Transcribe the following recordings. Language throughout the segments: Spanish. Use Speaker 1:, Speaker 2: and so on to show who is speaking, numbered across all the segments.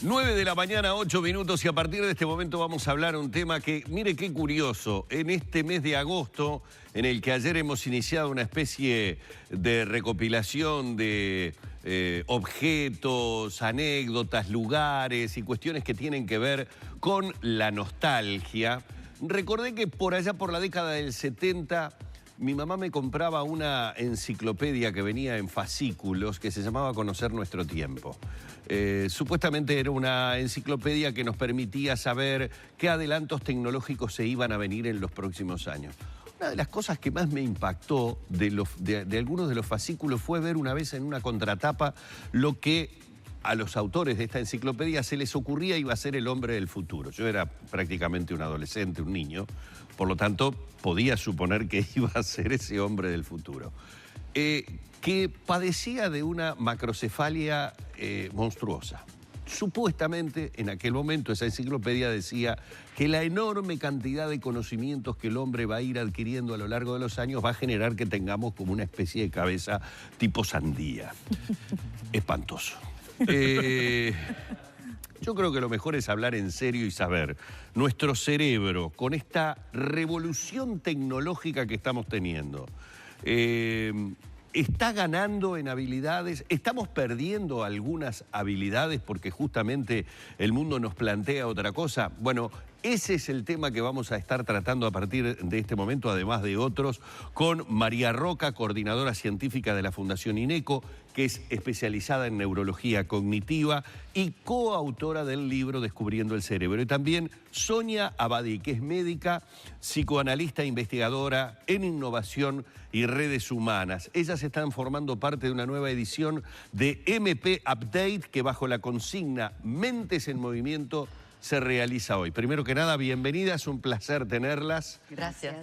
Speaker 1: 9 de la mañana, 8 minutos, y a partir de este momento vamos a hablar un tema que, mire qué curioso, en este mes de agosto, en el que ayer hemos iniciado una especie de recopilación de objetos, anécdotas, lugares y cuestiones que tienen que ver con la nostalgia. Recordé que por allá por la década del 70... mi mamá me compraba una enciclopedia que venía en fascículos que se llamaba Conocer Nuestro Tiempo. Supuestamente era una enciclopedia que nos permitía saber qué adelantos tecnológicos se iban a venir en los próximos años. Una de las cosas que más me impactó de algunos de los fascículos fue ver una vez en una contratapa lo que a los autores de esta enciclopedia se les ocurría iba a ser el hombre del futuro. Yo era prácticamente un adolescente, un niño, por lo tanto podía suponer que iba a ser ese hombre del futuro. Que padecía de una macrocefalia monstruosa. Supuestamente, en aquel momento, esa enciclopedia decía que la enorme cantidad de conocimientos que el hombre va a ir adquiriendo a lo largo de los años va a generar que tengamos como una especie de cabeza tipo sandía. Espantoso. Yo creo que lo mejor es hablar en serio y saber. Nuestro cerebro, con esta revolución tecnológica que estamos teniendo, ¿está ganando en habilidades? ¿Estamos perdiendo algunas habilidades porque justamente el mundo nos plantea otra cosa? Bueno, ese es el tema que vamos a estar tratando a partir de este momento, además de otros, con María Roca, coordinadora científica de la Fundación INECO, que es especializada en neurología cognitiva y coautora del libro Descubriendo el Cerebro. Y también Sonia Abadí, que es médica, psicoanalista e investigadora en innovación y redes humanas. Ellas están formando parte de una nueva edición de MP Update, que bajo la consigna Mentes en Movimiento se realiza hoy. Primero que nada, bienvenidas, un placer tenerlas.
Speaker 2: Gracias.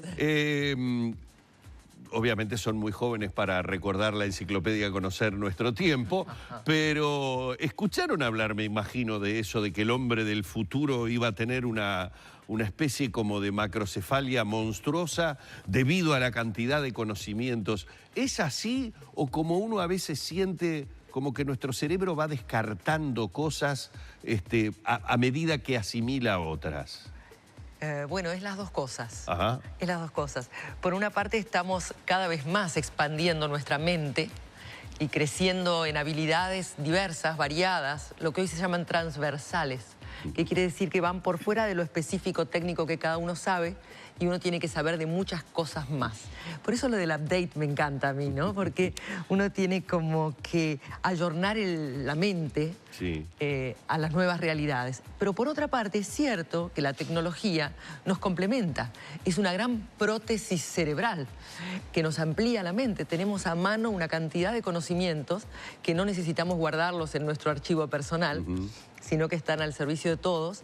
Speaker 1: Obviamente son muy jóvenes para recordar la enciclopedia Conocer Nuestro Tiempo, pero escucharon hablar, me imagino, de eso, de que el hombre del futuro iba a tener una especie como de macrocefalia monstruosa debido a la cantidad de conocimientos. ¿Es así o como uno a veces siente como que nuestro cerebro va descartando cosas a medida que asimila otras?
Speaker 2: Bueno, es las dos cosas.
Speaker 1: Ajá.
Speaker 2: Es las dos cosas. Por una parte, estamos cada vez más expandiendo nuestra mente y creciendo en habilidades diversas, variadas, lo que hoy se llaman transversales, que quiere decir que van por fuera de lo específico técnico que cada uno sabe y uno tiene que saber de muchas cosas más. Por eso lo del update me encanta a mí, ¿no? Porque uno tiene como que ayornar la mente
Speaker 1: sí,
Speaker 2: a las nuevas realidades. Pero por otra parte, es cierto que la tecnología nos complementa. Es una gran prótesis cerebral que nos amplía la mente. Tenemos a mano una cantidad de conocimientos que no necesitamos guardarlos en nuestro archivo personal, sino que están al servicio de todos.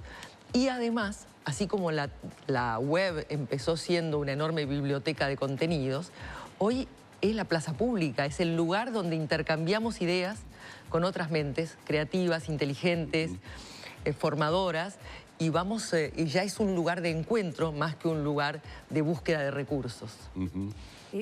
Speaker 2: Y además, así como la web empezó siendo una enorme biblioteca de contenidos, hoy es la plaza pública, es el lugar donde intercambiamos ideas con otras mentes creativas, inteligentes, formadoras, y ya es un lugar de encuentro más que un lugar de búsqueda de recursos.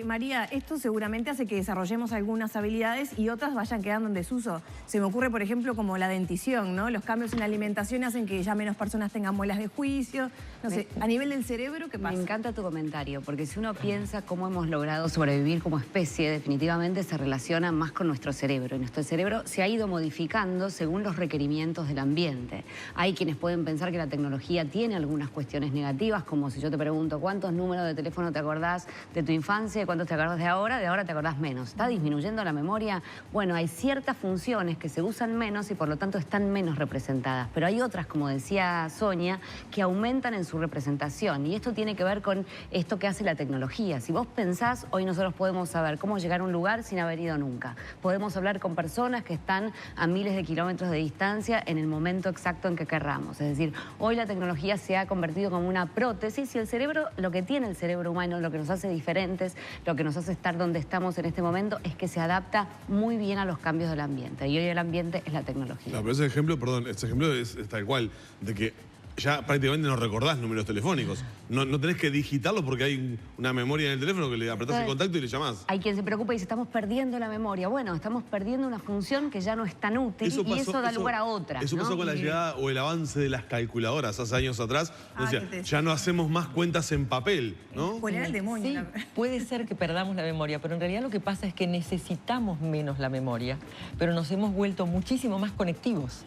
Speaker 3: María, esto seguramente hace que desarrollemos algunas habilidades y otras vayan quedando en desuso. Se me ocurre, por ejemplo, como la dentición, ¿no? Los cambios en la alimentación hacen que ya menos personas tengan muelas de juicio. No sé, a nivel del cerebro, ¿qué pasa?
Speaker 4: Me encanta tu comentario, porque si uno piensa cómo hemos logrado sobrevivir como especie, definitivamente se relaciona más con nuestro cerebro. Y nuestro cerebro se ha ido modificando según los requerimientos del ambiente. Hay quienes pueden pensar que la tecnología tiene algunas cuestiones negativas, como si yo te pregunto cuántos números de teléfono te acordás de tu infancia, cuántos te acordás de ahora te acordás menos. ¿Está disminuyendo la memoria? Bueno, hay ciertas funciones que se usan menos y por lo tanto están menos representadas. Pero hay otras, como decía Sonia, que aumentan en su representación. Y esto tiene que ver con esto que hace la tecnología. Si vos pensás, hoy nosotros podemos saber cómo llegar a un lugar sin haber ido nunca. Podemos hablar con personas que están a miles de kilómetros de distancia en el momento exacto en que querramos. Es decir, hoy la tecnología se ha convertido como una prótesis y el cerebro, lo que tiene el cerebro humano, lo que nos hace diferentes, lo que nos hace estar donde estamos en este momento es que se adapta muy bien a los cambios del ambiente. Y hoy el ambiente es la tecnología.
Speaker 5: No, pero ese ejemplo, perdón, ese ejemplo es tal cual, de que ya prácticamente no recordás números telefónicos. No tenés que digitarlos porque hay una memoria en el teléfono que le apretás el contacto y le llamás.
Speaker 4: Hay quien se preocupa y dice, estamos perdiendo la memoria. Bueno, estamos perdiendo una función que ya no es tan útil y eso da lugar a otra.
Speaker 5: Eso pasó con la llegada o el avance de las calculadoras hace años atrás. O sea, ya no hacemos más cuentas en papel, ¿no?
Speaker 3: Pues era el demonio.
Speaker 2: Sí, puede ser que perdamos la memoria, pero en realidad lo que pasa es que necesitamos menos la memoria, pero nos hemos vuelto muchísimo más conectivos.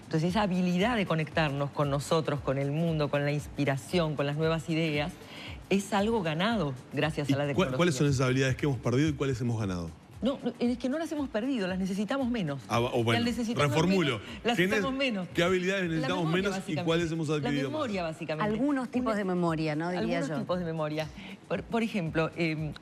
Speaker 2: Entonces esa habilidad de conectarnos con nosotros, con el mundo, con la inspiración, con las nuevas ideas, es algo ganado gracias a la tecnología.
Speaker 5: ¿Cuáles son esas habilidades que hemos perdido y cuáles hemos ganado?
Speaker 2: No, es que no las hemos perdido, las necesitamos menos.
Speaker 5: O bueno, reformulo.
Speaker 2: Las necesitamos menos.
Speaker 5: ¿Qué habilidades necesitamos menos y cuáles hemos adquirido?
Speaker 2: La memoria, básicamente.
Speaker 4: Algunos tipos de memoria, ¿no? Diría
Speaker 2: Algunos tipos de memoria. Por ejemplo,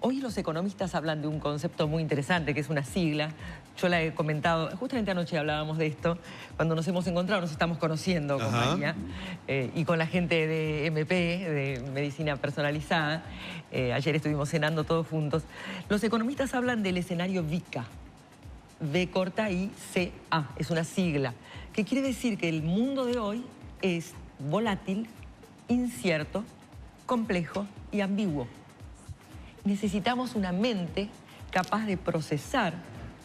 Speaker 2: hoy los economistas hablan de un concepto muy interesante, que es una sigla. Yo la he comentado, justamente anoche hablábamos de esto, cuando nos hemos encontrado, nos estamos conociendo con María y con la gente de MP, de Medicina Personalizada. Ayer estuvimos cenando todos juntos. Los economistas hablan del escenario VICA, V corta I C A, es una sigla, que quiere decir que el mundo de hoy es volátil, incierto, complejo y ambiguo. Necesitamos una mente capaz de procesar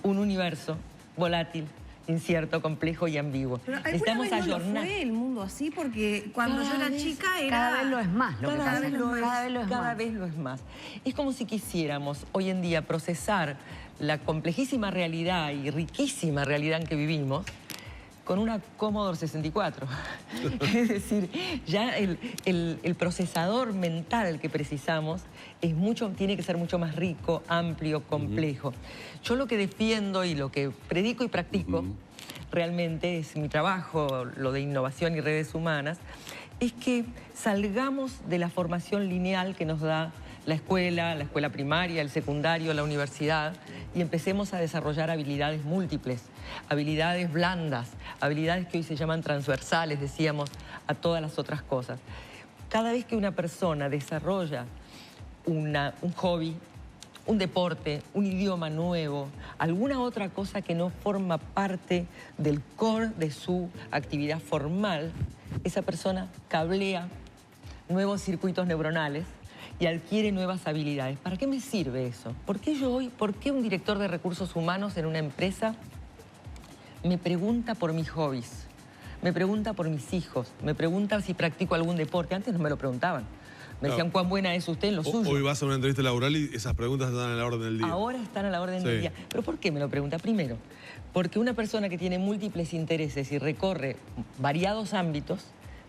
Speaker 2: un universo volátil, incierto, complejo y ambiguo.
Speaker 3: Pero
Speaker 2: Necesitamos ayornar.
Speaker 3: ¿Fue el mundo así? Porque cuando yo era chica era...
Speaker 4: Cada vez lo es más.
Speaker 2: Cada vez lo es más. Es como si quisiéramos hoy en día procesar la complejísima realidad y riquísima realidad en que vivimos con una Commodore 64. Es decir, ya el procesador mental que precisamos tiene que ser mucho más rico, amplio, complejo. Yo lo que defiendo y lo que predico y practico, realmente es mi trabajo, lo de innovación y redes humanas, es que salgamos de la formación lineal que nos da la escuela primaria, el secundario, la universidad, y empecemos a desarrollar habilidades múltiples, habilidades blandas, habilidades que hoy se llaman transversales, decíamos, a todas las otras cosas. Cada vez que una persona desarrolla un hobby, un deporte, un idioma nuevo, alguna otra cosa que no forma parte del core de su actividad formal, esa persona cablea nuevos circuitos neuronales y adquiere nuevas habilidades. ¿Para qué me sirve eso? ¿Por qué un director de recursos humanos en una empresa me pregunta por mis hobbies? Me pregunta por mis hijos, me pregunta si practico algún deporte. Antes no me lo preguntaban. Me decían cuán buena es usted en lo suyo.
Speaker 5: Hoy vas a una entrevista laboral y esas preguntas están a la orden del día.
Speaker 2: Ahora están a la orden del día. ¿Pero por qué me lo pregunta? Primero, porque una persona que tiene múltiples intereses y recorre variados ámbitos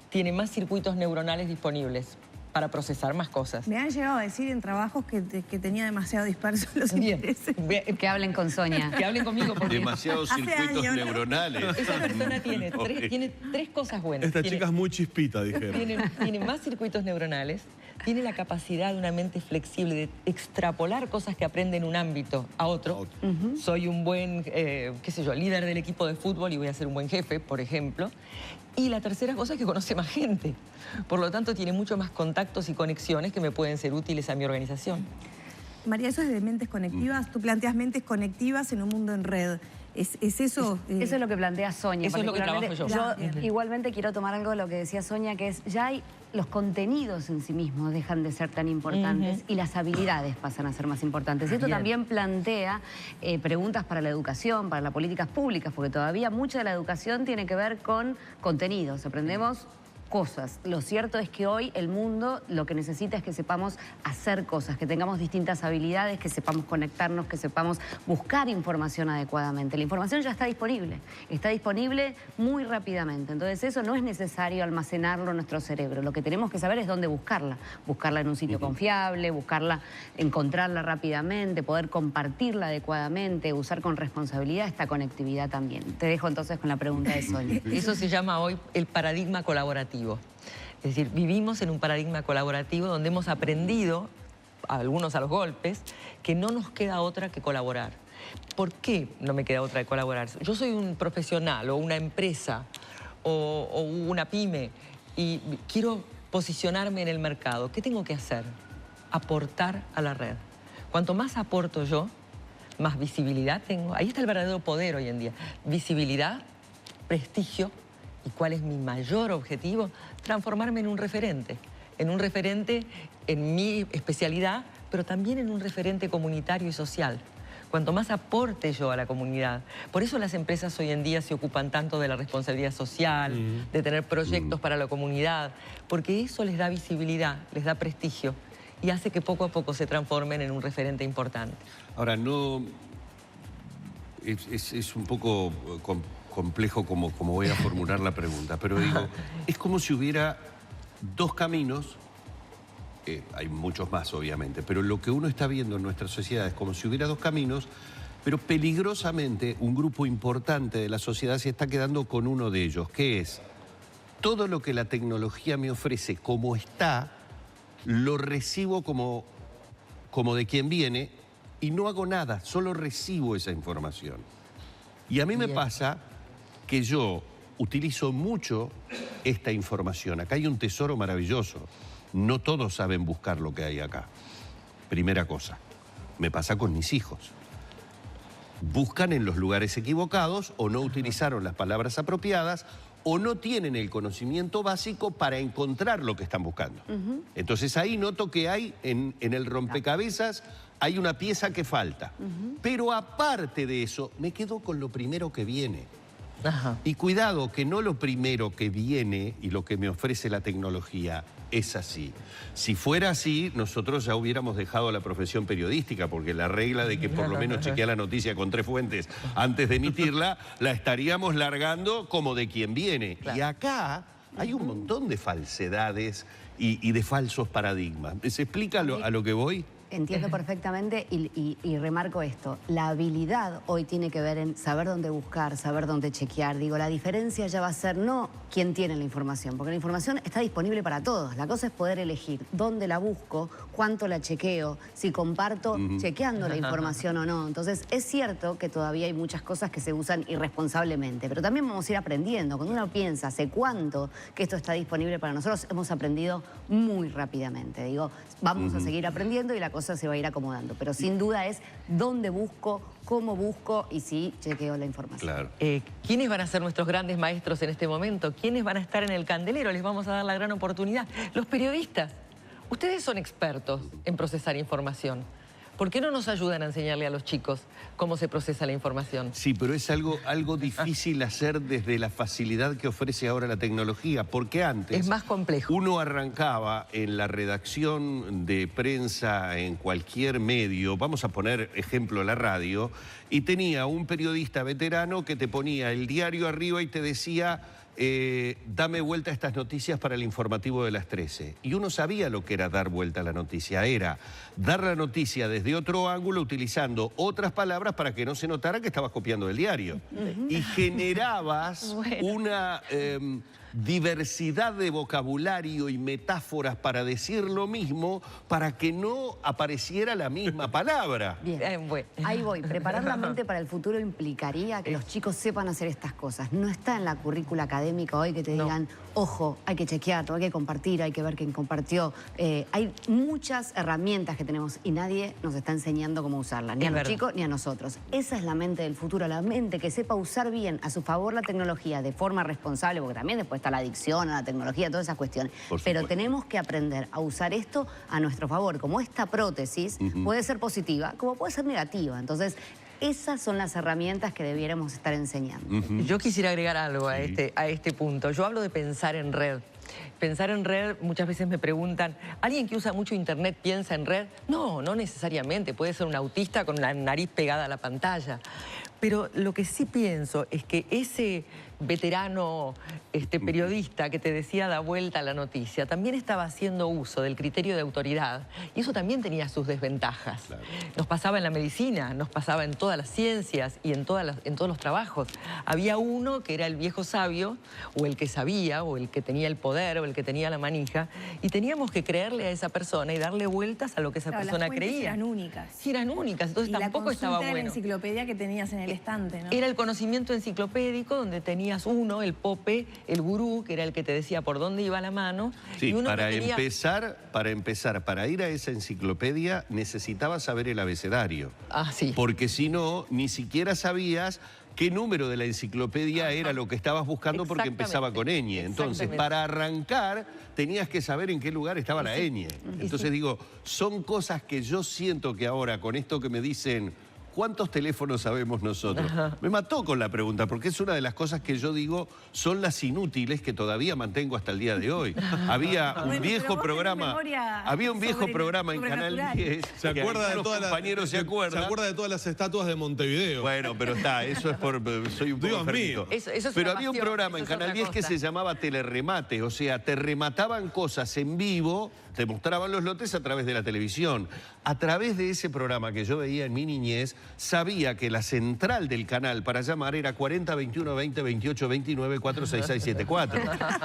Speaker 2: tiene más circuitos neuronales disponibles para procesar más cosas.
Speaker 3: Me han llegado a decir en trabajos que tenía demasiado dispersos los intereses.
Speaker 4: Que hablen con Sonia.
Speaker 2: Que hablen conmigo porque...
Speaker 1: Demasiados circuitos neuronales.
Speaker 2: Esa persona tiene tres cosas buenas.
Speaker 5: Esta chica es muy chispita, dijeron.
Speaker 2: Tiene más circuitos neuronales, tiene la capacidad de una mente flexible de extrapolar cosas que aprende en un ámbito a otro. Soy un buen, líder del equipo de fútbol y voy a ser un buen jefe, por ejemplo. Y la tercera cosa es que conoce más gente. Por lo tanto, tiene mucho más contactos y conexiones que me pueden ser útiles a mi organización.
Speaker 3: María, eso es de mentes conectivas. Tú planteas mentes conectivas en un mundo en red. ¿Es eso?
Speaker 4: Eso es lo que plantea Sonia.
Speaker 2: Eso es lo que trabajo yo.
Speaker 4: Yo igualmente quiero tomar algo de lo que decía Sonia, que es ya los contenidos en sí mismos dejan de ser tan importantes y las habilidades pasan a ser más importantes. Y esto también plantea preguntas para la educación, para las políticas públicas, porque todavía mucha de la educación tiene que ver con contenidos. Aprendemos cosas. Lo cierto es que hoy el mundo lo que necesita es que sepamos hacer cosas, que tengamos distintas habilidades, que sepamos conectarnos, que sepamos buscar información adecuadamente. La información ya está disponible muy rápidamente. Entonces eso no es necesario almacenarlo en nuestro cerebro. Lo que tenemos que saber es dónde buscarla. Buscarla en un sitio confiable, encontrarla rápidamente, poder compartirla adecuadamente, usar con responsabilidad esta conectividad también. Te dejo entonces con la pregunta de Sonia.
Speaker 2: Eso se llama hoy el paradigma colaborativo. Es decir, vivimos en un paradigma colaborativo donde hemos aprendido, algunos a los golpes, que no nos queda otra que colaborar. ¿Por qué no me queda otra que colaborar? Yo soy un profesional o una empresa o una pyme y quiero posicionarme en el mercado. ¿Qué tengo que hacer? Aportar a la red. Cuanto más aporto yo, más visibilidad tengo. Ahí está el verdadero poder hoy en día. Visibilidad, prestigio ¿Y cuál es mi mayor objetivo? Transformarme en un referente en mi especialidad, pero también en un referente comunitario y social. Cuanto más aporte yo a la comunidad. Por eso las empresas hoy en día se ocupan tanto de la responsabilidad social, de tener proyectos para la comunidad, porque eso les da visibilidad, les da prestigio y hace que poco a poco se transformen en un referente importante.
Speaker 1: Ahora, no... Es un poco complejo como voy a formular la pregunta, pero digo, es como si hubiera dos caminos. Hay muchos más, obviamente, pero lo que uno está viendo en nuestra sociedad es como si hubiera dos caminos, pero peligrosamente un grupo importante de la sociedad se está quedando con uno de ellos, que es todo lo que la tecnología me ofrece como está, lo recibo como de quien viene y no hago nada, solo recibo esa información. Y a mí me pasa que yo utilizo mucho esta información. Acá hay un tesoro maravilloso. No todos saben buscar lo que hay acá. Primera cosa, me pasa con mis hijos. Buscan en los lugares equivocados o no utilizaron las palabras apropiadas o no tienen el conocimiento básico para encontrar lo que están buscando. Entonces ahí noto que hay en el rompecabezas hay una pieza que falta. Pero aparte de eso, me quedo con lo primero que viene. Y cuidado, que no lo primero que viene y lo que me ofrece la tecnología es así. Si fuera así, nosotros ya hubiéramos dejado la profesión periodística, porque la regla de que por lo menos chequea la noticia con 3 fuentes antes de emitirla, la estaríamos largando como de quien viene. Claro. Y acá hay un montón de falsedades y de falsos paradigmas. ¿Se explica a lo que voy?
Speaker 4: Entiendo perfectamente y remarco esto. La habilidad hoy tiene que ver en saber dónde buscar, saber dónde chequear. Digo, la diferencia ya va a ser no quién tiene la información, porque la información está disponible para todos. La cosa es poder elegir dónde la busco, cuánto la chequeo, si comparto chequeando la información o no. Entonces, es cierto que todavía hay muchas cosas que se usan irresponsablemente, pero también vamos a ir aprendiendo. Cuando uno piensa hace cuánto que esto está disponible para nosotros, hemos aprendido muy rápidamente. Digo, vamos a seguir aprendiendo y la cosa se va a ir acomodando, pero sin duda es dónde busco, cómo busco y si chequeo la información.
Speaker 1: Claro.
Speaker 2: ¿Quiénes van a ser nuestros grandes maestros en este momento? ¿Quiénes van a estar en el candelero? Les vamos a dar la gran oportunidad. Los periodistas. Ustedes son expertos en procesar información. ¿Por qué no nos ayudan a enseñarle a los chicos cómo se procesa la información?
Speaker 1: Sí, pero es algo difícil hacer desde la facilidad que ofrece ahora la tecnología, porque antes...
Speaker 2: Es más complejo.
Speaker 1: Uno arrancaba en la redacción de prensa en cualquier medio, vamos a poner ejemplo la radio, y tenía un periodista veterano que te ponía el diario arriba y te decía... dame vuelta a estas noticias para el informativo de las 13. Y uno sabía lo que era dar vuelta a la noticia. Era dar la noticia desde otro ángulo utilizando otras palabras para que no se notara que estabas copiando del diario. Y generabas una diversidad de vocabulario y metáforas para decir lo mismo para que no apareciera la misma palabra.
Speaker 4: Bien, ahí voy. Preparar la mente para el futuro implicaría que los chicos sepan hacer estas cosas. No está en la currícula académica hoy que te digan, ojo, hay que chequear, hay que compartir, hay que ver quién compartió. Hay muchas herramientas que tenemos y nadie nos está enseñando cómo usarlas, ni a los chicos ni a nosotros. Esa es la mente del futuro, la mente que sepa usar bien a su favor la tecnología de forma responsable, porque también después está la adicción a la tecnología, todas esas cuestiones. Pero tenemos que aprender a usar esto a nuestro favor. Como esta prótesis puede ser positiva, como puede ser negativa. Entonces, esas son las herramientas que debiéramos estar enseñando.
Speaker 2: Yo quisiera agregar algo a este punto. Yo hablo de pensar en red. Pensar en red, muchas veces me preguntan, ¿alguien que usa mucho internet piensa en red? No, no necesariamente. Puede ser un autista con la nariz pegada a la pantalla. Pero lo que sí pienso es que ese veterano periodista que te decía da vuelta a la noticia, también estaba haciendo uso del criterio de autoridad y eso también tenía sus desventajas. Claro. Nos pasaba en la medicina, nos pasaba en todas las ciencias y en todos los trabajos. Había uno que era el viejo sabio o el que sabía o el que tenía el poder o el que tenía la manija y teníamos que creerle a esa persona y darle vueltas a lo que esa persona creía.
Speaker 3: Eran únicas.
Speaker 2: Sí, eran únicas, entonces tampoco estaba bueno.
Speaker 3: Era la enciclopedia que tenías en el estante, ¿no?
Speaker 2: Era el conocimiento enciclopédico donde tenías uno, el pope, el gurú, que era el que te decía por dónde iba la mano.
Speaker 1: Sí,
Speaker 2: y uno
Speaker 1: para
Speaker 2: tenía...
Speaker 1: empezar, para ir a esa enciclopedia necesitabas saber el abecedario.
Speaker 2: Ah, sí.
Speaker 1: Porque si no, ni siquiera sabías qué número de la enciclopedia era lo que estabas buscando porque empezaba con ñ. Entonces, para arrancar, tenías que saber en qué lugar estaba la ñ. Entonces digo, son cosas que yo siento que ahora, con esto que me dicen, ¿cuántos teléfonos sabemos nosotros? Me mató con la pregunta, porque es una de las cosas que yo digo son las inútiles que todavía mantengo hasta el día de hoy. Había un viejo programa, en Canal 10.
Speaker 5: ¿Se acuerda de todas
Speaker 1: compañeros se acuerdan?
Speaker 5: ¿Se acuerda de todas las estatuas de Montevideo?
Speaker 1: Bueno, pero está, eso es por... Soy un poco enfermito. Pero había un programa en Canal 10 que se llamaba Telerremate, o sea, te remataban cosas en vivo, te mostraban los lotes a través de la televisión. A través de ese programa que yo veía en mi niñez, sabía que la central del canal para llamar era 40 21 20 28 29 46674.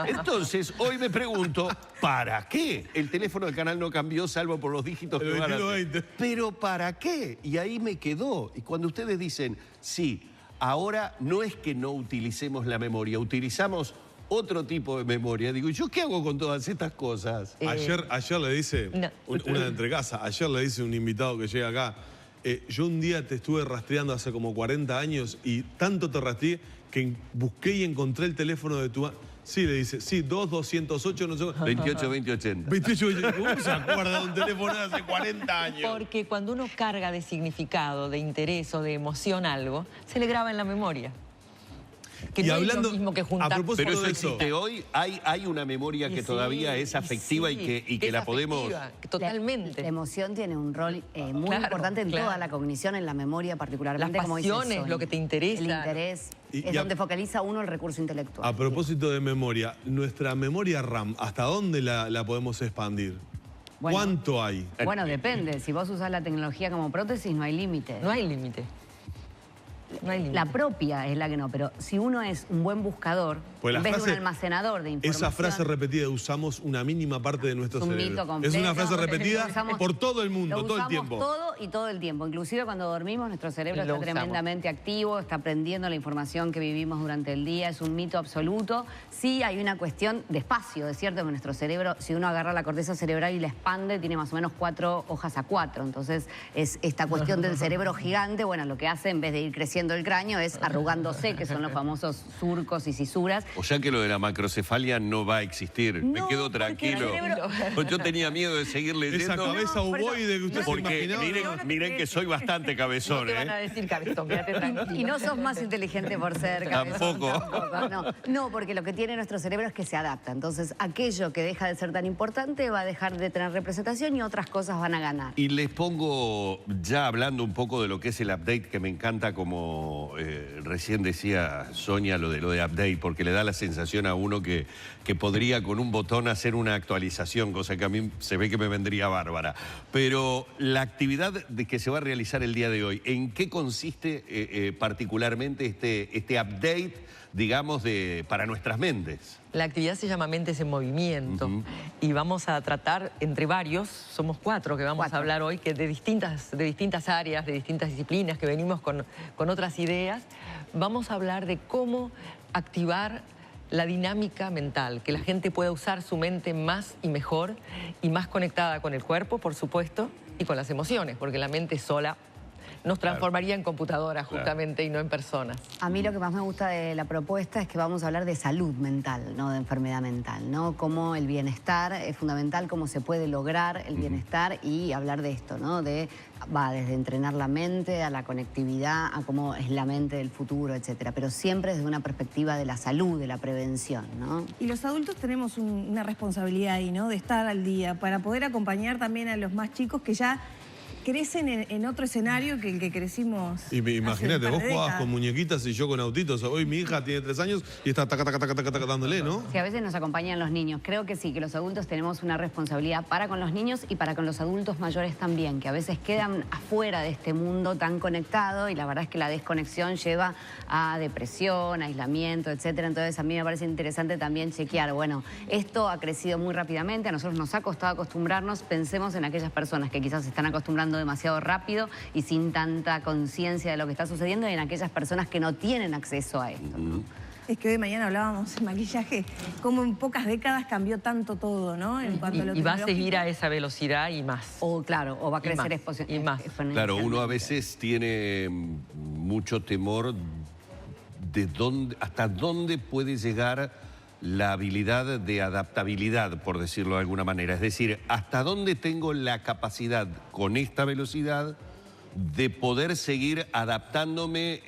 Speaker 1: Entonces, hoy me pregunto, ¿para qué? El teléfono del canal no cambió, salvo por los dígitos que van a... Pero ¿para qué? Y ahí me quedó. Y cuando ustedes dicen, sí, ahora no es que no utilicemos la memoria, utilizamos otro tipo de memoria. Digo, ¿yo qué hago con todas estas cosas?
Speaker 5: Ayer le dice, una de entre casa, ayer le dice un invitado que llega acá, yo un día te estuve rastreando hace como 40 años y tanto te rastreé que busqué y encontré el teléfono de tu... Sí, le dice, sí, 2208, no sé...
Speaker 1: 28 2080.
Speaker 5: 28 2080. ¿Cómo se acuerda de un teléfono de hace 40 años?
Speaker 2: Porque cuando uno carga de significado, de interés o de emoción algo, se le graba en la memoria. Que
Speaker 5: y
Speaker 2: no
Speaker 5: hablando,
Speaker 2: es lo mismo que juntar.
Speaker 5: a propósito
Speaker 1: pero eso
Speaker 5: de
Speaker 1: existe hoy, hay una memoria que todavía es afectiva y que la podemos...
Speaker 2: Totalmente.
Speaker 4: La emoción tiene un rol muy importante en toda la cognición, en la memoria particularmente.
Speaker 2: Las pasiones, lo que te interesa.
Speaker 4: El interés es donde focaliza uno el recurso intelectual.
Speaker 5: A propósito de memoria, nuestra memoria RAM, ¿hasta dónde la podemos expandir? Bueno, ¿cuánto hay?
Speaker 4: Bueno, depende. Si vos usás la tecnología como prótesis, no hay límite.
Speaker 2: No hay límite. No hay límite.
Speaker 4: La propia es la que no, pero si uno es un buen buscador,
Speaker 5: pues
Speaker 4: en vez de un almacenador de información...
Speaker 5: Esa frase repetida, usamos una mínima parte de nuestro cerebro.
Speaker 4: Es un mito completo.
Speaker 5: Es una frase repetida por todo el mundo, todo el tiempo.
Speaker 4: Todo y todo el tiempo. Inclusive cuando dormimos, nuestro cerebro está tremendamente activo, está aprendiendo la información que vivimos durante el día. Es un mito absoluto. Sí hay una cuestión de espacio, es cierto que nuestro cerebro, si uno agarra la corteza cerebral y la expande, tiene más o menos 4 hojas A4. Entonces, es esta cuestión del cerebro gigante, bueno, lo que hace en vez de ir creciendo el cráneo es arrugándose, que son los famosos surcos y cisuras.
Speaker 1: O sea que lo de la macrocefalia no va a existir.
Speaker 4: No,
Speaker 1: me quedo tranquilo. Yo tenía miedo de seguir leyendo.
Speaker 5: Esa cabeza ovoide que usted se imaginaba.
Speaker 1: Miren que soy bastante cabezón.
Speaker 2: No te van a decir cabezón, quédate tranquilo.
Speaker 4: Y no sos más inteligente por ser cabezón.
Speaker 1: Tampoco.
Speaker 4: No, porque lo que tiene nuestro cerebro es que se adapta. Entonces, aquello que deja de ser tan importante va a dejar de tener representación y otras cosas van a ganar.
Speaker 1: Y les pongo, ya hablando un poco de lo que es el update, que me encanta como recién decía Sonia, lo de update, porque le da la sensación a uno que podría con un botón hacer una actualización, cosa que a mí se ve que me vendría bárbara. Pero la actividad que se va a realizar el día de hoy, ¿en qué consiste particularmente este update, digamos, para nuestras mentes?
Speaker 2: La actividad se llama Mentes en Movimiento y vamos a tratar entre varios, somos 4 que vamos a hablar hoy, que de distintas áreas, de distintas disciplinas, que venimos con otras ideas. Vamos a hablar de cómo activar la dinámica mental, que la gente pueda usar su mente más y mejor y más conectada con el cuerpo, por supuesto, y con las emociones, porque la mente sola nos transformaría en computadoras justamente y no en personas.
Speaker 4: A mí lo que más me gusta de la propuesta es que vamos a hablar de salud mental, no de enfermedad mental, ¿no? Cómo el bienestar es fundamental, cómo se puede lograr el bienestar y hablar de esto, ¿no? Va desde entrenar la mente a la conectividad, a cómo es la mente del futuro, etcétera. Pero siempre desde una perspectiva de la salud, de la prevención, ¿no?
Speaker 3: Y los adultos tenemos una responsabilidad ahí, ¿no? De estar al día, para poder acompañar también a los más chicos que ya crecen en otro escenario que el que crecimos.
Speaker 5: Y imagínate, vos jugabas con muñequitas y yo con autitos. Hoy mi hija tiene 3 años y está taca, dándole, ¿no?
Speaker 4: Sí, a veces nos acompañan los niños. Creo que sí, que los adultos tenemos una responsabilidad para con los niños y para con los adultos mayores también, que a veces quedan afuera de este mundo tan conectado y la verdad es que la desconexión lleva a depresión, aislamiento, etcétera. Entonces a mí me parece interesante también chequear, bueno, esto ha crecido muy rápidamente, a nosotros nos ha costado acostumbrarnos, pensemos en aquellas personas que quizás se están acostumbrando demasiado rápido y sin tanta conciencia de lo que está sucediendo y en aquellas personas que no tienen acceso a esto, ¿no?
Speaker 3: Es que hoy mañana hablábamos de maquillaje, cómo en pocas décadas cambió tanto todo, ¿no? En cuanto a lo
Speaker 2: y va a seguir a esa velocidad y más.
Speaker 4: O claro, o va a crecer
Speaker 2: y más.
Speaker 1: Claro, uno a veces tiene mucho temor hasta dónde puede llegar la habilidad de adaptabilidad, por decirlo de alguna manera. Es decir, hasta dónde tengo la capacidad con esta velocidad de poder seguir adaptándome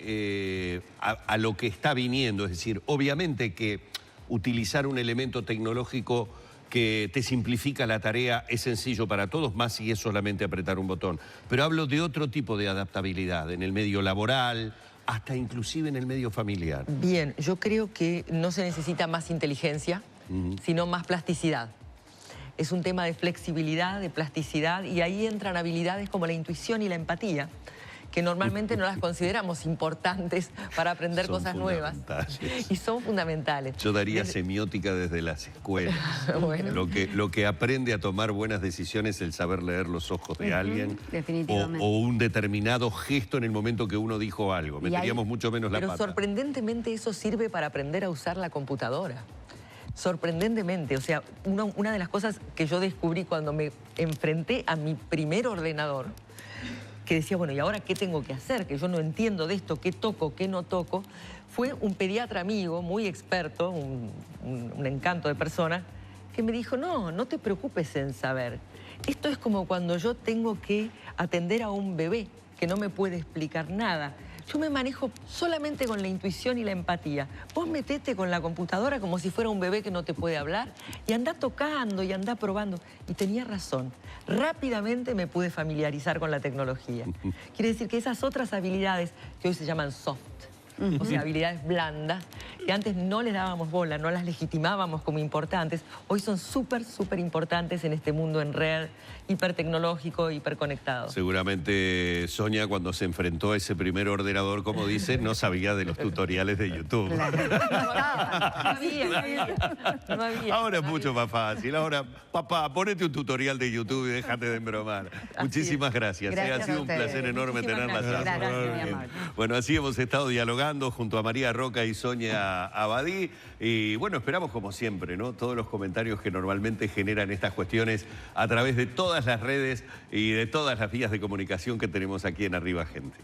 Speaker 1: a lo que está viniendo. Es decir, obviamente que utilizar un elemento tecnológico que te simplifica la tarea es sencillo para todos, más si es solamente apretar un botón. Pero hablo de otro tipo de adaptabilidad en el medio laboral, hasta inclusive en el medio familiar.
Speaker 2: Bien, yo creo que no se necesita más inteligencia, sino más plasticidad. Es un tema de flexibilidad, de plasticidad, y ahí entran habilidades como la intuición y la empatía, que normalmente no las consideramos importantes para aprender cosas nuevas. Y son fundamentales.
Speaker 1: Yo daría semiótica desde las escuelas. Bueno. Lo que aprende a tomar buenas decisiones, el saber leer los ojos de alguien.
Speaker 4: Definitivamente.
Speaker 1: O un determinado gesto en el momento que uno dijo algo. Meteríamos mucho menos la pata.
Speaker 2: Pero sorprendentemente eso sirve para aprender a usar la computadora. Sorprendentemente, o sea, una de las cosas que yo descubrí cuando me enfrenté a mi primer ordenador, que decía, bueno, ¿y ahora qué tengo que hacer? Que yo no entiendo de esto, qué toco, qué no toco. Fue un pediatra amigo, muy experto, un encanto de persona, que me dijo, no te preocupes en saber. Esto es como cuando yo tengo que atender a un bebé que no me puede explicar nada. Yo me manejo solamente con la intuición y la empatía. Vos metete con la computadora como si fuera un bebé que no te puede hablar y andá tocando y andá probando. Y tenía razón. Rápidamente me pude familiarizar con la tecnología. Quiere decir que esas otras habilidades que hoy se llaman soft, o sea, habilidades blandas, que antes no les dábamos bola, no las legitimábamos como importantes, hoy son súper importantes en este mundo en red, hipertecnológico, hiperconectado.
Speaker 1: Seguramente Sonia, cuando se enfrentó a ese primer ordenador, como dice, no sabía de los tutoriales de YouTube.
Speaker 2: Claro. No había.
Speaker 1: Ahora es mucho más fácil. Ahora, papá, ponete un tutorial de YouTube y déjate de embromar. Muchísimas gracias.
Speaker 4: Gracias
Speaker 1: ha sido un placer enorme tenerla.
Speaker 4: Gracias, mi amor.
Speaker 1: Bueno, así hemos estado dialogando junto a María Roca y Sonia Abadí. Y bueno, esperamos como siempre, ¿no? Todos los comentarios que normalmente generan estas cuestiones a través de todas las redes y de todas las vías de comunicación que tenemos aquí en Arriba Gente.